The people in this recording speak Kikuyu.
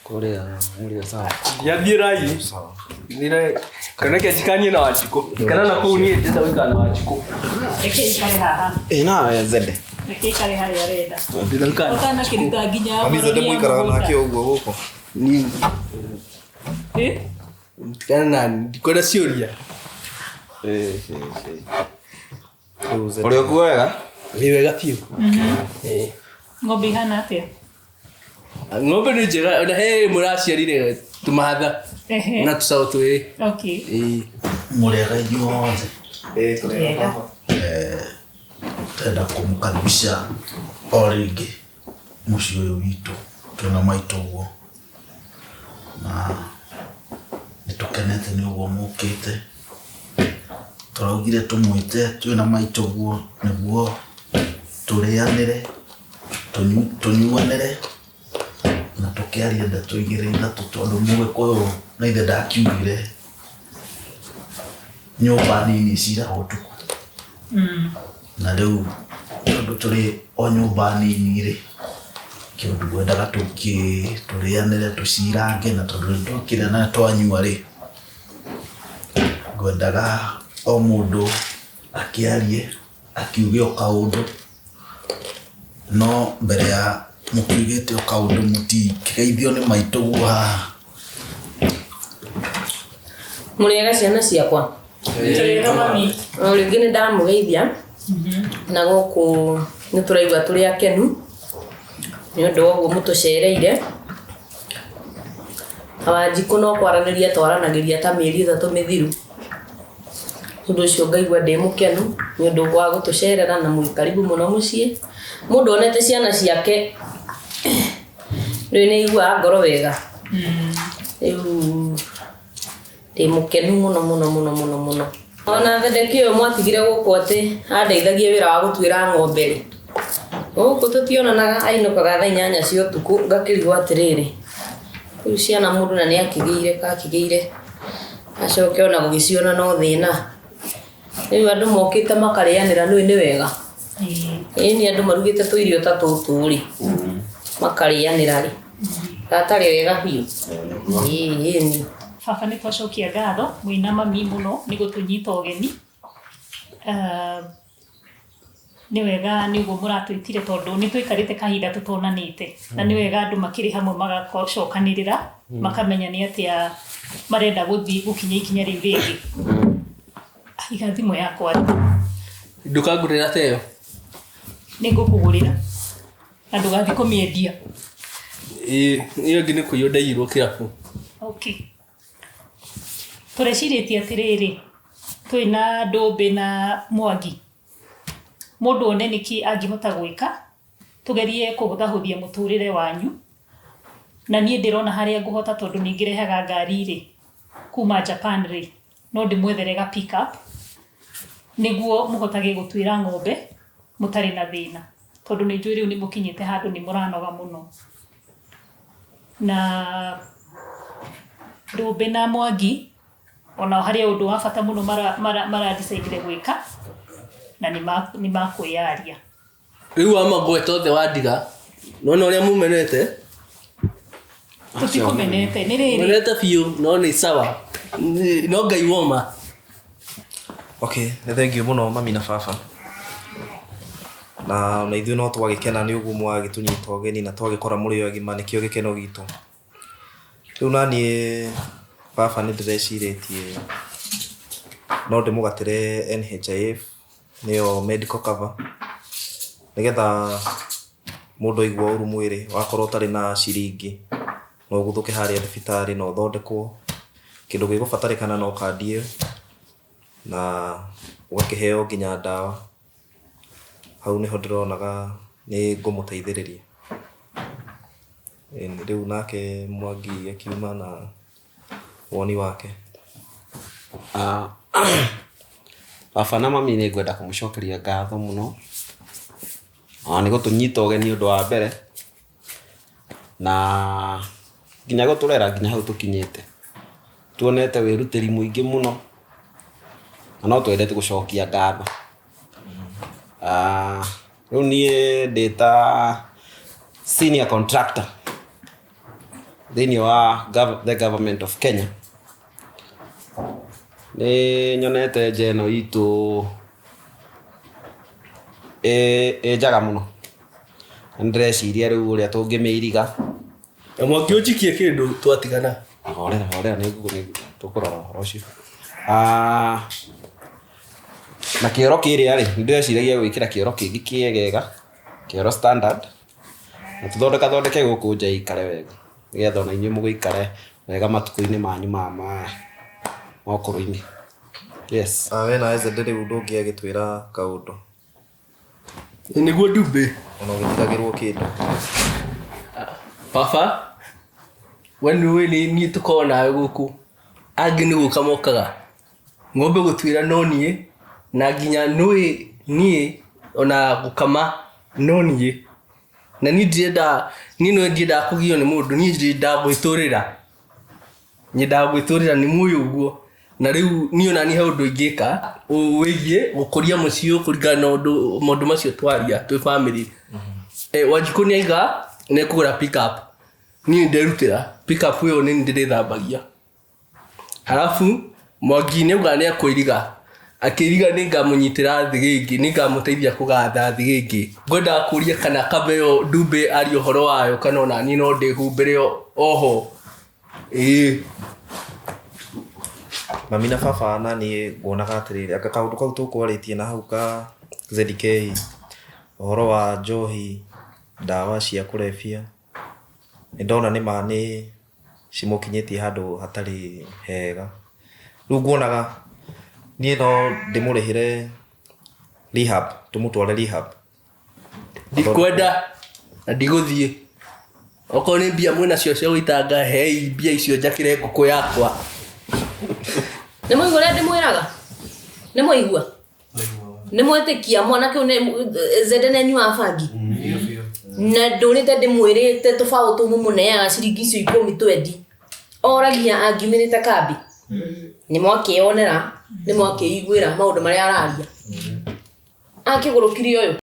Korea muri sawa. Yathirai. Nire kana kĩajikanie na Wanjikũ. Kana na kũu niĩ ndĩrenda gũikara na Wanjikũ. Reke ikare haha. Na zede. Reke ikare harĩa arenda. Ndĩraikara. Ũtana kĩruta nginya Mami zede mũikaraga nake ũguo gũkũ. Ni. Kana ndikwenda ciũria. Uri okuwega? Ni wega biũ. Ng'ombe ihana atĩa? Ng'ombe nĩ njega, ona he mũraciarire tũmahatha na tũcaũ twĩrĩ. Okay. Mũrega inyuothe. Wega. Tenda kũmũkaribisha o rĩngĩ mũciĩ ũyũ witũ twĩna maitũ ũguo, na nĩtũkenete nĩ ũguo mũkĩte. Tũraugire tũmwĩte twĩna maitũ ũguo nĩguo tũrĩanĩre, tũnyuanĩre na tũkĩaria ndeto igĩrĩ ithatũ, tondũ Mũgĩkũyũ na ithe ndakiugire nyũmba nini ciragwo ũtukũ. Na rĩu tondũ tũrĩ o nyũmba nini-rĩ, kĩũndũ ngwendaga tũrĩanĩre tũcirange, na tondũ nĩtwokire na twanyua-rĩ, ngwendaga o mũndũ akĩarie akiuge o kaũndũ, no mbere ya mũkiugĩte o kaũndũ mũtikĩgeithio nĩ maitũ guo haha. Mũrĩega ciana ciakwa? Wega mami. O rĩngĩ nĩndamũgeithia na gũkũ nĩtũraigua tũrĩ akenu nĩ ũndũ wa ũguo mũtũcereire. Wanjikũ no kwaranĩria twaranagĩria ta mĩeri 3 mĩthiru. Ũndũ ũcio ngaigua ndĩ mũkenu nĩ ũndũ wa gũtũcerera na mũrĩ karibu mũno mũciĩ. Mũndũ onete ciana ciake rĩu nĩaiguaga ngoro wega. Rĩu ndĩ mũkenu mũno. Ona Thedekio ũyũ mwatigire gũkũ atĩ andeithagia wĩra wa gũtuĩra ng'ombe-rĩ, gũkũ tũtionanaga, ainũkaga thaa 8 cia ũtukũ, ngakĩrigwo atĩrĩrĩ, rĩu ciana mũndũ na nĩakĩgĩire acoke ona gũgĩciona no thĩna. Rĩu andũ mokĩte makarĩanĩra nĩ wega. Ĩni andũ marugĩte tũirio ta tũtũ-rĩ, makarĩanĩra-rĩ, gatarĩ wega biũ. Ĩni Baba nĩ twacokia ngatho mwĩna mami mũno nĩ gũtũnyita ũgeni. Nĩ wega nĩguo mũratwĩtire tondũ nĩtũikarĩte kahinda tũtonanĩte, na nĩ wega andũ makĩrĩ hamwe magacokanĩrĩra makamenya nĩ atĩa marenda gũthiĩ gũkinya ikinya rĩu rĩngĩ. Iga thimũ yakwa Ndũkangũrĩra ta ĩyo. nĩngũkũgũrĩra na ndũgathiĩ kũmĩendia. Iyo ĩngĩ nĩ kũiywo ndaiyirwo kĩrabu. Okay. Tũrecirĩtie atĩrĩrĩ, twĩna Ndũmbĩ na Mwangi, mũndũ one nĩkĩ angĩhota gwĩka tũgerie kũhũthahũthia mũtũrĩre wanyu, na niĩ ndĩrona harĩa ngũhota tondũ nĩngĩrehaga ngari-rĩ kuma Japan-rĩ, no ndĩmwethere ga pick up nĩguo mũhotage gũtuĩra ng'ombe mũtarĩ na thĩna, tondũ nĩnjũĩ rĩu nĩmũkinyĩte handũ nĩmũranoga mũno. Na Ndũmbĩ na Mwangi ona harĩa ũndũ wa bata mũno maradicaidire gwĩka na nĩmakwĩyaria. Rĩu amagweta othe wandiga nona ũrĩa mumenete. Tũtikũmenete nĩ rĩrĩ. Menete biũ no nĩ sawa, no Ngai woma. Okay, nĩ thengiũ mũno mami na baba, na ithuĩ no twagĩkena nĩ ũguo mwagĩtũnyita ũgeni na twagĩkora mũrĩ agima, nĩkĩo gĩkeno gitũ. Rĩu naniĩ baba nĩndĩrecirĩtie no ndĩmũgatĩre NHIF nĩyo medical cover, nĩgetha mũndũ aigua ũru mwĩrĩ wakorwo ũtarĩ na ciringi no ũguthũke harĩa thibitarĩ na ũthondekwo, kĩndũ gĩgũbatarĩkana no kandi ĩyo na ũgakĩheo nginya ndawa. Hau nĩho ndĩronaga nĩ ngũmũteithĩrĩria. Rĩu nake Mwangi akiuma na woni wake. Baba na mami nĩngwenda kũmũcokeria ngatho mũno nĩ gũtũnyita ũgeni ũndũ wa mbere na nginya gũtũrera nginya hau tũkinyĩte. Tuonete wĩrutĩri mũingĩ mũno na no twendete gũcokia ngatho. Rĩu niĩ ndĩ ta senior contractor thĩinĩ wa the government of Kenya nĩ nyonete njeno itũ njaga mũno, ndĩreciria rĩu ũrĩa tũngĩmĩiriga. Mwangi ũnjikie kĩndũ twatigana. Horera nĩ tũkũrora ũhoro ũcio. Na kĩoro kĩrĩa rĩ, ndĩreciragia gwĩkĩra kĩoro kĩngĩ kĩegega, kĩoro standard, na tũthondeke gũkũ nja ikare wega, nĩgetha ona inyuĩ mũgĩikare wega matukũ-inĩ manyu ma ũkũrũ-inĩ. Yes. We na Eze rĩu ndũngĩagĩtwĩra kaũndũ Nĩguo Dube ona ũgĩtigagĩrwo kĩndũ. Baba, we niĩ tũkorwo nawe gũkũ, angĩ nĩ gũka mokaga ng'ombe gũtuĩra no niĩ, na nginya niĩ ona gũkama no niĩ, na niĩ ndiendaga kũgio nĩ mũndũ, niĩ nyendaga gwĩtũrĩra nĩ muoyo ũguo. Na rĩu niĩ ona niĩ he ũndũ ingĩka wĩgiĩ gũkũria mũciĩ kũringana na maũndũ macio twaria twĩ family. Wanjikũ nĩaiga nĩekũgũra pick up, niĩ nderutĩra pick up ĩyo nĩ ndĩrĩthambagia. Halafu Mwangi nĩauga nĩekũiriga, akĩiriga nĩngamũnyitĩra thĩ gĩngĩ, nĩngamũteithia kũgatha thĩ gĩngĩ. Ngwendaga kũria kana kamba ĩyo Dube aria ũhoro wayo kana ona niĩ no ndĩhumbĩre oho. Mami na baba na niĩ nguonaga atĩrĩrĩ, aka kaũndũ kau tũkwarĩtie na hau ka ZK, ũhoro wa njohi, ndawa cia kũrebia, nĩndona nĩ cimũkinyĩtie handũ hatarĩ hega. Rĩu nguonaga niĩ no ndĩmũrĩhĩre rehab, tũmũtware rehab. Ndikwenda na ndigũthiĩ. Okorwo nĩ mbia mwĩna cio cia gũitanga, hei mbia icio njakĩre ngũkũ yakwa. Nĩ mũigua ũrĩa ndĩmwĩraga? Nĩ mũigua? Nĩ mwĩtĩkia mwana kĩu Zede nĩ anyuaga bangi? Na ndũrĩte ndĩmwĩrĩte tũbaũ tũu mũmũneaga ciringi icio 10 twendi. Oragia angiumĩrĩte kambi. Nĩ mwakĩonera, nĩ mwakĩiguĩra maũndũ marĩa araria. Akĩgũrũkire ũyũ.